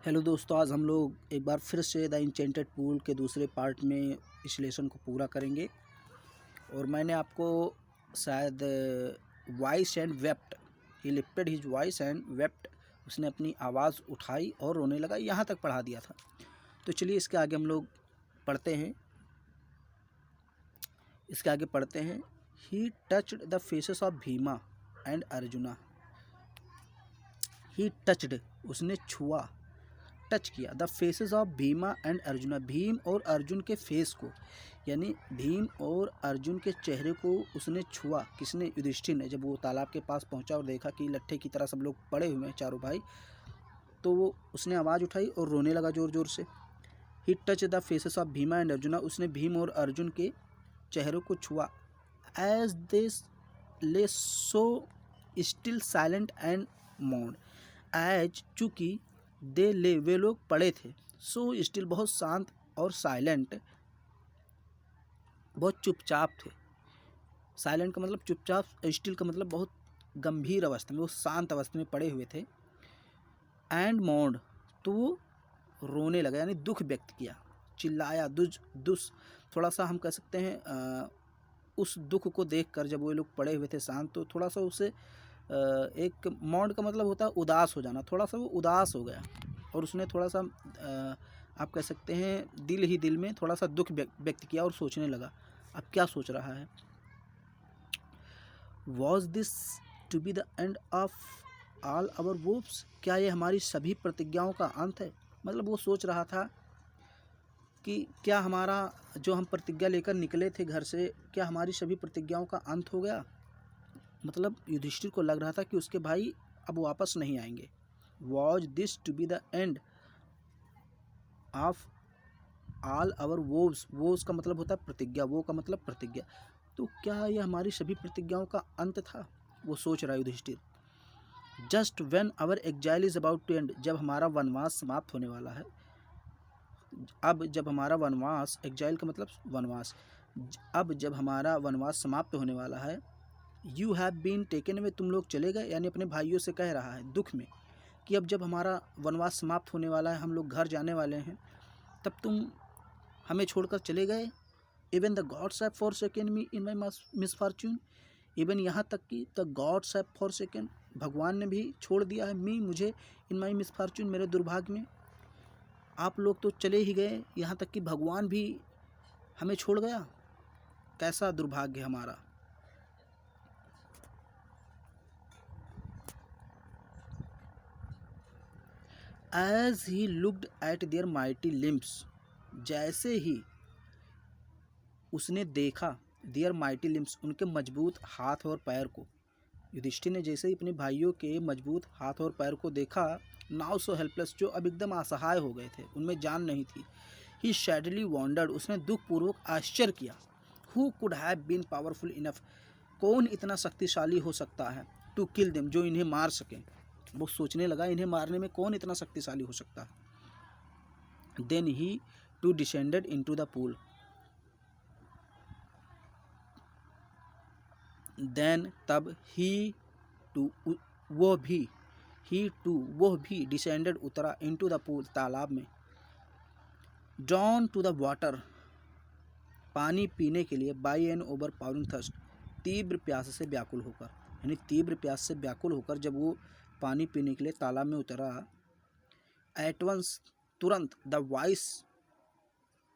Hello दोस्तों, आज हम लोग एक बार फिर से द इंचेंटेड पूल के दूसरे पार्ट में इस लेसन को पूरा करेंगे। और मैंने आपको शायद voice and wept, he lifted his voice and wept, उसने अपनी आवाज़ उठाई और रोने लगा, यहाँ तक पढ़ा दिया था। तो चलिए इसके आगे हम लोग पढ़ते हैं। ही touched the faces of Bhima and arjuna. He touched, उसने छुआ, टच किया, the faces of Bhima and arjuna, Bhim और अर्जुन के फेस को, यानी भीम और अर्जुन के चेहरे को उसने छुआ। किसने? युधिष्ठिर ने। जब वो तालाब के पास पहुंचा और देखा कि लट्ठे की तरह सब लोग पड़े हुए हैं चारों भाई, तो वो उसने आवाज़ उठाई और रोने लगा ज़ोर ज़ोर से। He touch the faces of Bhima and Arjuna, उसने भीम और अर्जुन के चेहरों को छुआ। एज दे ले सो स्टिल साइलेंट एंड मौन, एज चूँकि दे ले वे लोग पड़े थे, सो स्टिल बहुत शांत, और साइलेंट बहुत चुपचाप थे। साइलेंट का मतलब चुपचाप, स्टिल का मतलब बहुत गंभीर अवस्था में, वो शांत अवस्था में पड़े हुए थे। एंड मौन, तो वो रोने लगा, यानी दुख व्यक्त किया, चिल्लाया, दुस थोड़ा सा हम कह सकते हैं उस दुख को देखकर, जब वो लोग पड़े हुए थे शांत, तो थोड़ा सा उसे एक मौन का मतलब होता है उदास हो जाना, थोड़ा सा वो उदास हो गया और उसने थोड़ा सा आप कह सकते हैं दिल ही दिल में थोड़ा सा दुख व्यक्त किया और सोचने लगा। अब क्या सोच रहा है? Was this to be the end of all our vows, क्या ये हमारी सभी प्रतिज्ञाओं का अंत है? मतलब वो सोच रहा था कि क्या हमारा जो हम प्रतिज्ञा लेकर निकले थे घर से, क्या हमारी सभी प्रतिज्ञाओं का अंत हो गया? मतलब युधिष्ठिर को लग रहा था कि उसके भाई अब वापस नहीं आएंगे। Was this to be the end of all our vows, vows का मतलब होता है प्रतिज्ञा, वो का मतलब प्रतिज्ञा, तो क्या ये हमारी सभी प्रतिज्ञाओं का अंत था? वो सोच रहा है Yudhishthir. Just when our exile is about to end, जब हमारा वनवास समाप्त होने वाला है। अब जब हमारा वनवास, एग्जाइल का मतलब वनवास, अब जब हमारा वनवास समाप्त होने वाला है। You have been taken away, तुम लोग चले गए, यानी अपने भाइयों से कह रहा है दुख में कि अब जब हमारा वनवास समाप्त होने वाला है, हम लोग घर जाने वाले हैं, तब तुम हमें छोड़कर चले गए। Even the gods have forsaken me in my misfortune, even यहाँ तक कि द गॉड्स हैव फॉरसेकन, भगवान ने भी छोड़ दिया है, मी मुझे, इन माई मिसफॉर्च्यून मेरे दुर्भाग्य में। आप लोग तो चले ही गए, यहाँ तक कि भगवान भी हमें छोड़ गया, कैसा दुर्भाग्य हमारा। As he looked at their mighty limbs, जैसे ही उसने देखा देयर माइटी लिम्स, उनके मजबूत हाथ और पैर को, युधिष्ठिर ने जैसे ही अपने भाइयों के मजबूत हाथ और पैर को देखा, नाउ सो हेल्पलेस, जो अब एकदम असहाय हो गए थे, उनमें जान नहीं थी। ही सैडली वॉन्डर्ड, उसने दुखपूर्वक आश्चर्य किया। Who could have been powerful enough, कौन इतना शक्तिशाली हो सकता है, टू किल देम, जो इन्हें मार सके। वो सोचने लगा इन्हें मारने में कौन इतना शक्तिशाली हो सकता है। Then he too descended into the pool, then तब ही टू वो भी डिसेंडेड उतरा, इनटू द पूल तालाब में, ड्रॉन टू द वाटर पानी पीने के लिए, by an overpowering thirst, तीव्र प्यास से व्याकुल होकर, यानी तीव्र प्यास से व्याकुल होकर जब वो पानी पीने के लिए तालाब में उतरा। एट वंस, तुरंत, द वॉइस,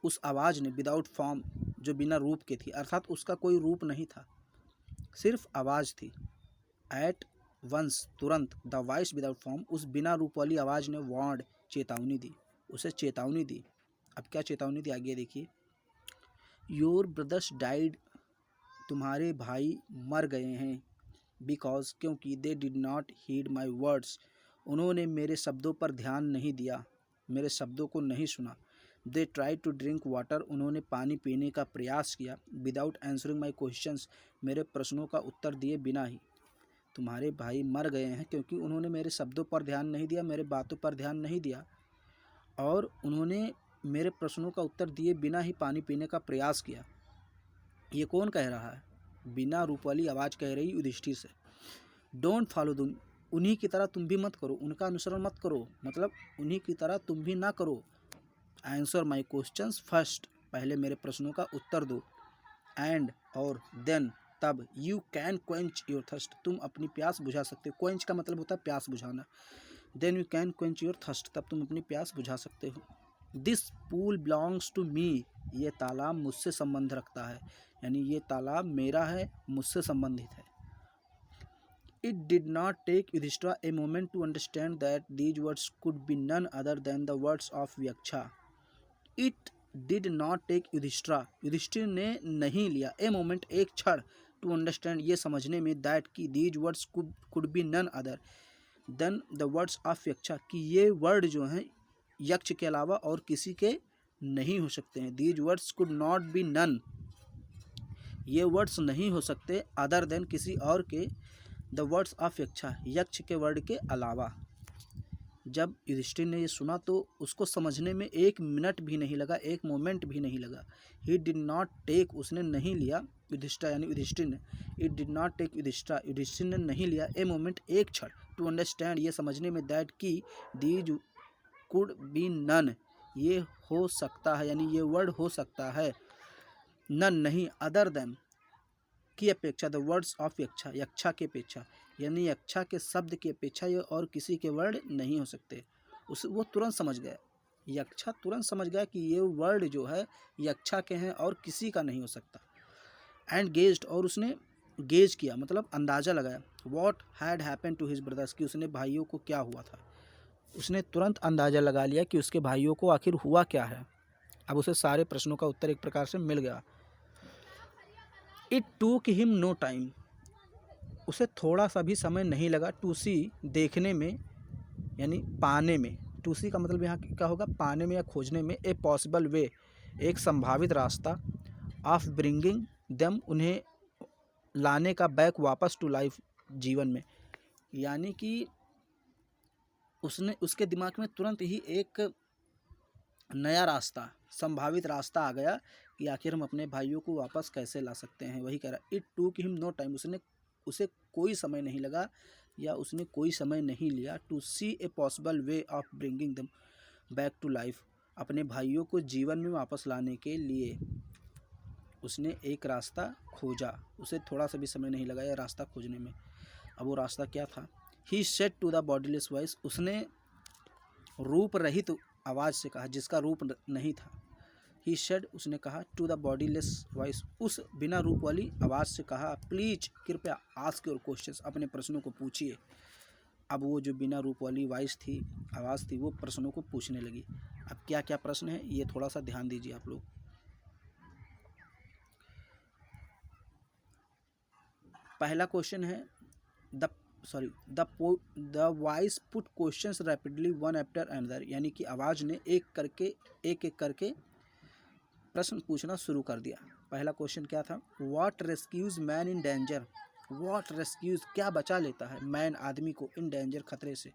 उस आवाज़ ने, विदाउट फॉर्म, जो बिना रूप के थी, अर्थात उसका कोई रूप नहीं था, सिर्फ आवाज़ थी। एट वंस, तुरंत, द वॉइस विदाउट फॉर्म, उस बिना रूप वाली आवाज़ ने वार्ड, चेतावनी दी, उसे चेतावनी दी। अब क्या चेतावनी दी आगे देखिए। योर ब्रदर्स डाइड, तुम्हारे भाई मर गए हैं, बिकॉज, क्योंकि, they did not heed my words, उन्होंने मेरे शब्दों पर ध्यान नहीं दिया, मेरे शब्दों को नहीं सुना। They try to drink water, उन्होंने पानी पीने का प्रयास किया। विदाउट आंसरिंग माई क्वेश्चंस, मेरे प्रश्नों का उत्तर दिए बिना ही। तुम्हारे भाई मर गए हैं क्योंकि उन्होंने मेरे शब्दों पर ध्यान नहीं दिया, मेरे बातों पर ध्यान नहीं दिया, और उन्होंने मेरे प्रश्नों का उत्तर दिए बिना ही पानी पीने का प्रयास किया। ये कौन कह रहा है? बिना रूप वाली आवाज़ कह रही युधिष्ठिर से। डोंट फॉलो उन्हीं की तरह तुम भी मत करो, उनका अनुसरण मत करो, मतलब उन्हीं की तरह तुम भी ना करो। आंसर माई क्वेश्चंस फर्स्ट, पहले मेरे प्रश्नों का उत्तर दो। एंड और देन तब, you can quench your thirst, तुम अपनी प्यास बुझा सकते हो। क्वेंच का मतलब होता है प्यास बुझाना। Then you can quench your thirst, तब तुम अपनी प्यास बुझा सकते हो। This pool belongs to me, ये तालाब मुझसे संबंध रखता है, यानी ये तालाब मेरा है, मुझसे संबंधित है। It did not take Yudhishthira a moment to understand that these words could be none other than the words of Yaksha. It did not take Yudhishthira ने नहीं लिया ए मोमेंट, एक क्षण, टू अंडरस्टैंड, ये समझने में, दैट की these words could be none other than the words of Yaksha, कि ये वर्ड जो हैं यक्ष के अलावा और किसी के नहीं हो सकते हैं। These words could not be none, ये वर्ड्स नहीं हो सकते अदर देन किसी और के, द वर्ड्स ऑफ यक्षा, यक्ष के वर्ड के अलावा। जब युधिष्ठिर ने ये सुना तो उसको समझने में एक मिनट भी नहीं लगा, एक मोमेंट भी नहीं लगा। ही डिड नॉट टेक, उसने नहीं लिया, युधिष्ठिर यानी युधिष्ठिर ने, it did not take Yudhishthir, Yudhishthir ने नहीं लिया ए मोमेंट, एक क्षण, टू अंडरस्टैंड, ये समझने में, दैट की दीज कुड बी नन, ये हो सकता है, यानी ये वर्ड हो सकता है, नन नहीं, अदर देन की अपेक्षा, द वर्ड्स ऑफ यक्षा, यक्षा की अपेक्षा, यानी यक्षा के शब्द की अपेक्षा ये और किसी के वर्ड नहीं हो सकते। वो तुरंत समझ गया, यक्षा तुरंत समझ गया कि ये वर्ड जो है यक्षा के हैं और किसी का नहीं हो सकता। एंड गेज्ड, और उसने गेज किया, मतलब अंदाज़ा लगाया, what had happen to his brothers, कि उसने भाइयों को क्या हुआ था। उसने तुरंत अंदाज़ा लगा लिया कि उसके भाइयों को आखिर हुआ क्या है। अब उसे सारे प्रश्नों का उत्तर एक प्रकार से मिल गया। It took him no time, उसे थोड़ा सा भी समय नहीं लगा, टू सी, देखने में, यानी पाने में, टू सी का मतलब यहाँ क्या होगा, पाने में या खोजने में, ए पॉसिबल वे, एक संभावित रास्ता, ऑफ ब्रिंगिंग देम, उन्हें लाने का, बैक, वापस, टू लाइफ, जीवन में, यानी कि उसके दिमाग में तुरंत ही एक नया रास्ता, संभावित रास्ता आ गया कि आखिर हम अपने भाइयों को वापस कैसे ला सकते हैं। वही कह रहा, it took him no time, उसे कोई समय नहीं लगा या उसने कोई समय नहीं लिया, to see a possible way of bringing them back to life, अपने भाइयों को जीवन में वापस लाने के लिए उसने एक रास्ता खोजा। उसे थोड़ा सा भी समय नहीं लगा यह रास्ता खोजने में। अब वो रास्ता क्या था? He said to the bodiless voice, उसने रूप रहित आवाज़ से कहा, जिसका रूप नहीं था। ही सेड, उसने कहा, टू द बॉडीलेस वॉइस, उस बिना रूप वाली आवाज़ से कहा, प्लीज, कृपया, आस्क योर क्वेश्चंस, अपने प्रश्नों को पूछिए। अब वो जो बिना रूप वाली वॉइस थी, आवाज़ थी, वो प्रश्नों को पूछने लगी। अब क्या क्या प्रश्न है ये थोड़ा सा ध्यान दीजिए आप लोग। पहला क्वेश्चन है, the voice put questions rapidly one after another, यानी कि आवाज़ ने एक एक करके प्रश्न पूछना शुरू कर दिया। पहला क्वेश्चन क्या था? What rescues man in danger, what rescues, क्या बचा लेता है, मैन, आदमी को, इन डेंजर, खतरे से।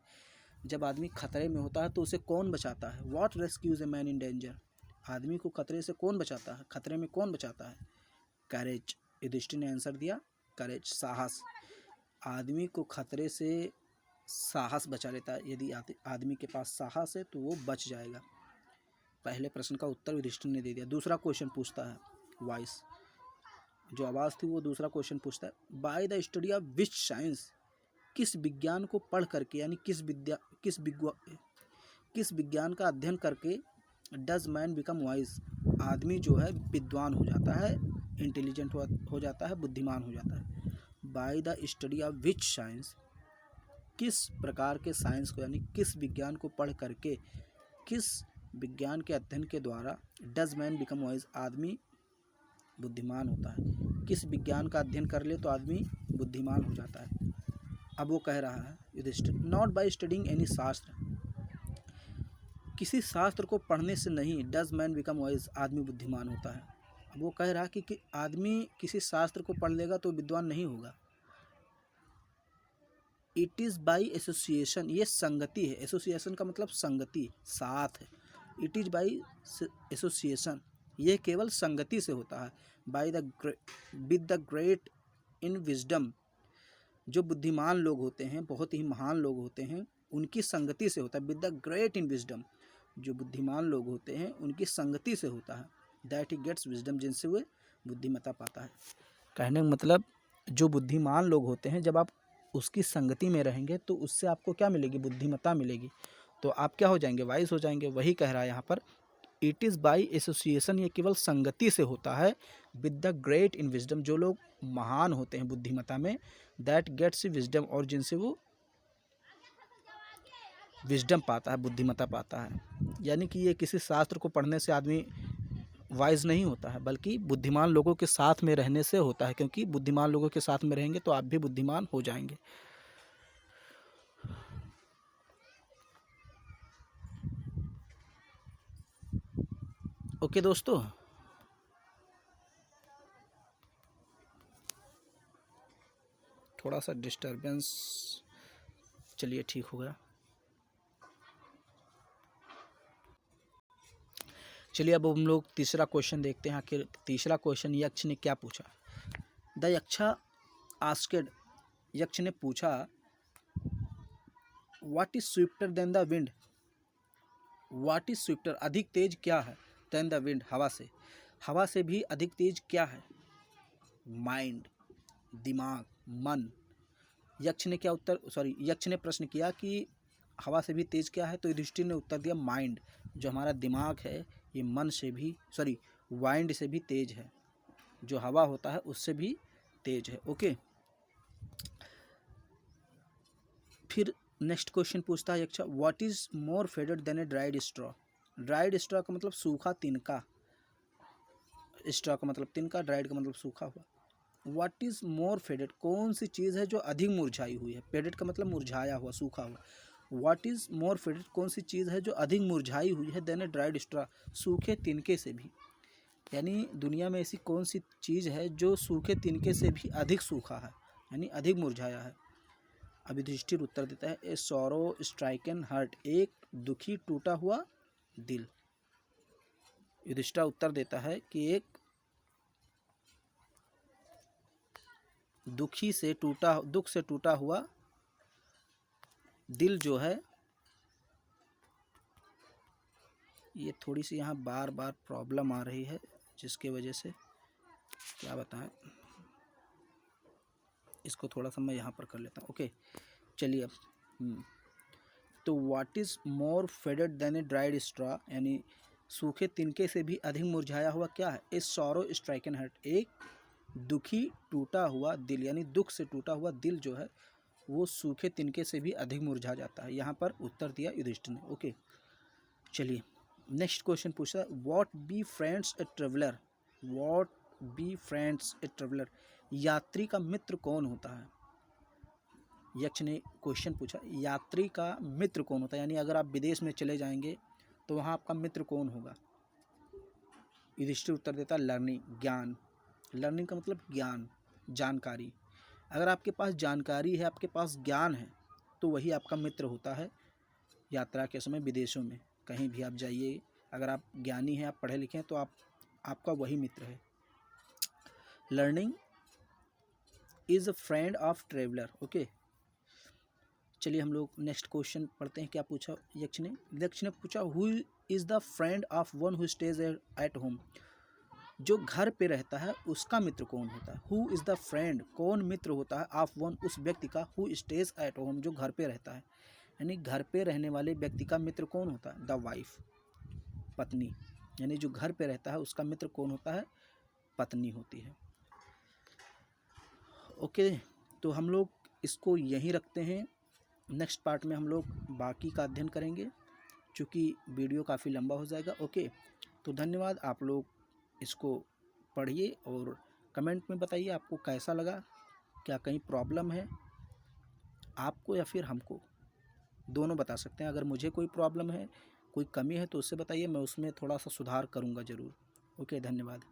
जब आदमी खतरे में होता है तो उसे कौन बचाता है? What rescues a man in danger, आदमी को खतरे से कौन बचाता है, खतरे में कौन बचाता है? करेज, युधिष्ठिर ने आंसर दिया, करेज, साहस, आदमी को खतरे से साहस बचा लेता है। यदि आदमी के पास साहस है तो वो बच जाएगा। पहले प्रश्न का उत्तर युधिष्ठिर ने दे दिया। दूसरा क्वेश्चन पूछता है, वॉइस जो आवाज़ थी वो दूसरा क्वेश्चन पूछता है, by the study of which science, किस विज्ञान को पढ़ करके, यानी किस विज्ञान का अध्ययन करके, डज मैन बिकम वाइज, आदमी जो है विद्वान हो जाता है, इंटेलिजेंट हो जाता है, बुद्धिमान हो जाता है। By the study of which science, किस प्रकार के साइंस को, यानी किस विज्ञान को पढ़ करके, किस विज्ञान के अध्ययन के द्वारा, डज मैन बिकम वाइज, आदमी बुद्धिमान होता है। किस विज्ञान का अध्ययन कर ले तो आदमी बुद्धिमान हो जाता है। अब वो कह रहा है Yudhishthir, not by studying any shastra, किसी शास्त्र को पढ़ने से नहीं, डज मैन बिकम वाइज, आदमी बुद्धिमान होता है। अब वो कह रहा कि आदमी किसी शास्त्र को पढ़ लेगा तो विद्वान नहीं होगा। इट इज़ बाई एसोसिएशन, ये संगति है, एसोसिएशन का मतलब संगति, साथ है। इट इज़ बाई एसोसिएशन, ये केवल संगति से होता है। By the with the great in wisdom, जो बुद्धिमान लोग होते हैं, बहुत ही महान लोग होते हैं, उनकी संगति से होता है। With the great in wisdom, जो बुद्धिमान लोग होते हैं उनकी संगति से होता है। दैट ही गेट्स विजडम, जिनसे वह बुद्धिमत्ता पाता है। कहने का मतलब जो बुद्धिमान लोग होते हैं, जब आप उसकी संगति में रहेंगे तो उससे आपको क्या मिलेगी? बुद्धिमत्ता मिलेगी। तो आप क्या हो जाएंगे? वाइज हो जाएंगे। वही कह रहा है यहाँ पर, इट इज़ बाई एसोसिएशन, ये केवल संगति से होता है। With the great in wisdom, जो लोग महान होते हैं बुद्धिमत्ता में, दैट गेट्स विजडम, और जिनसे वो विजडम पाता है, बुद्धिमत्ता पाता है। यानी कि ये किसी शास्त्र को पढ़ने से आदमी वाइज नहीं होता है, बल्कि बुद्धिमान लोगों के साथ में रहने से होता है, क्योंकि बुद्धिमान लोगों के साथ में रहेंगे तो आप भी बुद्धिमान हो जाएंगे। ओके दोस्तों, थोड़ा सा डिस्टरबेंस, चलिए ठीक हो गया। चलिए अब हम लोग तीसरा क्वेश्चन देखते हैं। आखिर तीसरा क्वेश्चन यक्ष ने क्या पूछा? द यक्षा आस्केड, यक्ष ने पूछा, what is swifter than the wind? What is swifter, अधिक तेज क्या है? देन द विंड, हवा से। हवा से भी अधिक तेज क्या है? माइंड, दिमाग, मन। यक्ष ने क्या उत्तर, यक्ष ने प्रश्न किया कि हवा से भी तेज क्या है? तो युधिष्ठिर ने उत्तर दिया माइंड, जो हमारा दिमाग है ये मन से भी, वाइंड से भी तेज है। जो हवा होता है उससे भी तेज है। ओके, फिर नेक्स्ट क्वेश्चन पूछता है यक्ष, what is more faded than a dried straw? Dried straw का मतलब सूखा तिनका, स्ट्रॉ का मतलब तिनका, ड्राइड का मतलब सूखा हुआ। व्हाट इज मोर फेडेड, कौन सी चीज़ है जो अधिक मुरझाई हुई है? फेडेड का मतलब मुरझाया हुआ, सूखा हुआ। व्हाट इज मोर फेडेड, कौन सी चीज़ है जो अधिक मुरझाई हुई है? देन ए ड्राइड स्ट्रॉ, सूखे तिनके से भी। यानी दुनिया में ऐसी कौन सी चीज़ है जो सूखे तिनके से भी अधिक सूखा है, यानी अधिक मुरझाया है? अब युधिष्ठिर उत्तर देता है, ए सॉरो स्ट्राइकन हार्ट, एक दुखी टूटा हुआ दिल। युधिष्ठिर उत्तर देता है कि एक दुख से टूटा हुआ दिल जो है, ये थोड़ी सी यहाँ बार बार प्रॉब्लम आ रही है, जिसके वजह से क्या बताएं, इसको थोड़ा सा मैं यहाँ पर कर लेता हूँ। ओके, चलिए अब तो what is more faded than a dried straw, यानी सूखे तिनके से भी अधिक मुरझाया हुआ क्या है? ए सॉरो स्ट्राइकन हार्ट, एक दुखी टूटा हुआ दिल। यानी दुख से टूटा हुआ दिल जो है वो सूखे तिनके से भी अधिक मुरझा जाता है। यहाँ पर उत्तर दिया युधिष्ठिर ने। ओके, चलिए नेक्स्ट क्वेश्चन पूछा, what be friends a traveller? What be friends a traveller, यात्री का मित्र कौन होता है? यक्ष ने क्वेश्चन पूछा, यात्री का मित्र कौन होता है? यानी अगर आप विदेश में चले जाएंगे तो वहाँ आपका मित्र कौन होगा? युधिष्ठिर उत्तर देता, लर्निंग, ज्ञान। लर्निंग का मतलब ज्ञान, जानकारी। अगर आपके पास जानकारी है, आपके पास ज्ञान है, तो वही आपका मित्र होता है यात्रा के समय विदेशों में। कहीं भी आप जाइए, अगर आप ज्ञानी हैं, आप पढ़े लिखे हैं, तो आपका वही मित्र है। Learning is a friend of traveller. Okay, चलिए हम लोग नेक्स्ट क्वेश्चन पढ़ते हैं। क्या पूछा यक्ष ने? यक्ष ने पूछा, who is the friend of one who stays at home? जो घर पे रहता है उसका मित्र कौन होता है? हु इज़ द फ्रेंड, कौन मित्र होता है, ऑफ वन, उस व्यक्ति का, हु स्टेज एट होम, जो घर पे रहता है। यानी घर पे रहने वाले व्यक्ति का मित्र कौन होता है? द वाइफ, पत्नी। यानी जो घर पे रहता है उसका मित्र कौन होता है? पत्नी होती है। ओके, तो हम लोग इसको यहीं रखते हैं। नेक्स्ट पार्ट में हम लोग बाकी का अध्ययन करेंगे, चूँकि वीडियो काफ़ी लंबा हो जाएगा। ओके, तो धन्यवाद। आप लोग इसको पढ़िए और कमेंट में बताइए आपको कैसा लगा, क्या कहीं प्रॉब्लम है आपको या फिर हमको, दोनों बता सकते हैं। अगर मुझे कोई प्रॉब्लम है, कोई कमी है तो उससे बताइए, मैं उसमें थोड़ा सा सुधार करूँगा ज़रूर। ओके, धन्यवाद।